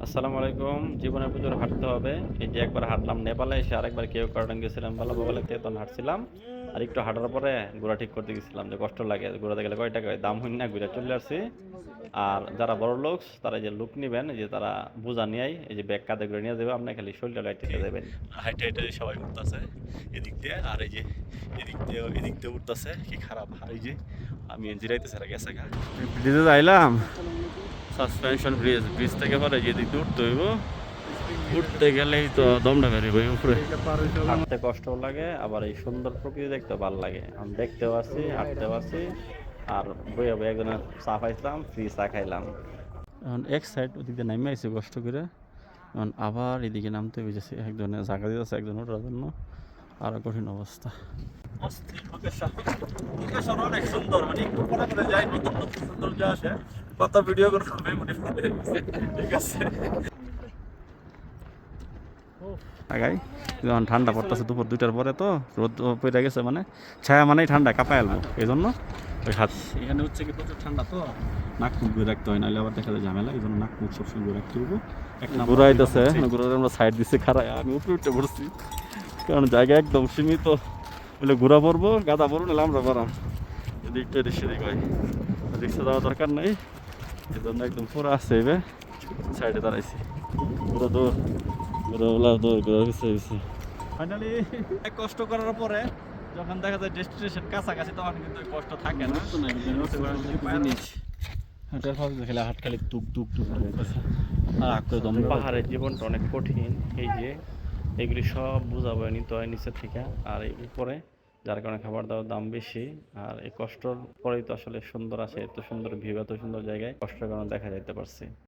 আসসালামু আলাইকুম। জীবনে প্রচুর হাঁটতে হবে। এই যে একবার হাঁটলাম নেপালে এসে, আরেকবার কেওক্রাডাং গেছিলাম বালাবাগালেতে, তখন হাঁটছিলাম। আর একটু হাঁটার পরে ঘোড়া ঠিক করতে গেছিলাম যে কষ্ট লাগে, ঘোরাতে গেলে কয় টাকা হয়, দাম হইন না, ঘুরে চলে আসছি। আর যারা বড় লোক তারা এই যে লুক নিবেন, এই যে তারা বোঝা নিয়েই এই যে ব্যাগ কাঁধে করে নিয়ে যাবে, আপনি খালি শরীরটা লাইটে দেবেন। হাইটে হাইটে সবাই উঠতেছে এদিক দিয়ে, আর এই যে এদিক দিয়ে উঠতেছে কি খারাপ। আর এই যে আমি জিরাইতেছে গেছে গা ব্রিজে যাইলাম, সাসপেনশন ব্রিজ, ব্রিজ থেকে পরে যেদিক দিয়ে উঠতে হইব, উঠতে গেলেই তো দমটা বেরিয়ে বই উপরে। হাঁটতে কষ্ট লাগে, আবার এই সুন্দর প্রকৃতি দেখতে ভালো লাগে। আমি দেখতেও আছি, হাঁটতেও আছি, আর বইয়া বই একজনের চা পাইছিলাম, ফ্রি চা খাইলাম। এখন এক সাইড ওদিক দিয়ে নামে আইছি কষ্ট করে, এখন আবার এদিকে নামতে বুঝেছি, একজনের জায়গা দিতেছে একজন ওঠার জন্য। আরো কঠিন অবস্থা। অস্থির লোকেশন, লোকেশন অনেক সুন্দর, মানে একটু পরে পরে যাই, নতুন নতুন সৌন্দর্য আসে, কত ভিডিও করে মেমোরি ফুল হয়ে গেছে। ঠিক আছে, আগাই যখন ঠান্ডা পড়তেছে দুপুর 2টার পরে, তো রোদ পড়ে গেছে, মানে ছায়া মানেই ঠান্ডা, কাঁপায় এলবো, এই জন্য ওই হাত। এখানে হচ্ছে কি প্রচুর ঠান্ডা, তো নাক মুখ ধুয়ে রাখতে হয়, নাহলে আবার দেখা যায় ঝামেলা, এই জন্য নাক মুখ সবসময় ধুয়ে রাখতে হইব। ঘুরাইতেছে, ঘুরাতে আমরা সাইড দিচ্ছি, খারাপ আমি উপরে উঠে পড়ছি, কারণ জায়গা একদম সীমিত। বলে ঘোরা পড়বো, গাদা পড়বো, নাহলে আমরা বাড়াম এদিকটা সেদিক হয়, রিক্সা যাওয়ার দরকার নেই, এই জন্য একদম পুরো আসছে এবার সাইডে দাঁড়াইছি। পুরো দৌড়, ফাইনালি কষ্ট করার পরে যখন দেখা যায় ডেস্টিনেশন কাছাকাছি, তখন কিন্তু কষ্ট থাকে না। হাটখালি টুক টুক টুক আর পাহাড়ের জীবনটা অনেক কঠিন। এই যে এগুলি সব বোঝাবো নিতে হয় নিচের থেকে, আর এই উপরে, যার কারণে খাবার দাবার দাম বেশি। আর এই কষ্টর পরেই তো আসলে সুন্দর আছে, এত সুন্দর ভিউ, এত সুন্দর জায়গায় কষ্টের কারণে দেখা যাইতে পারছি।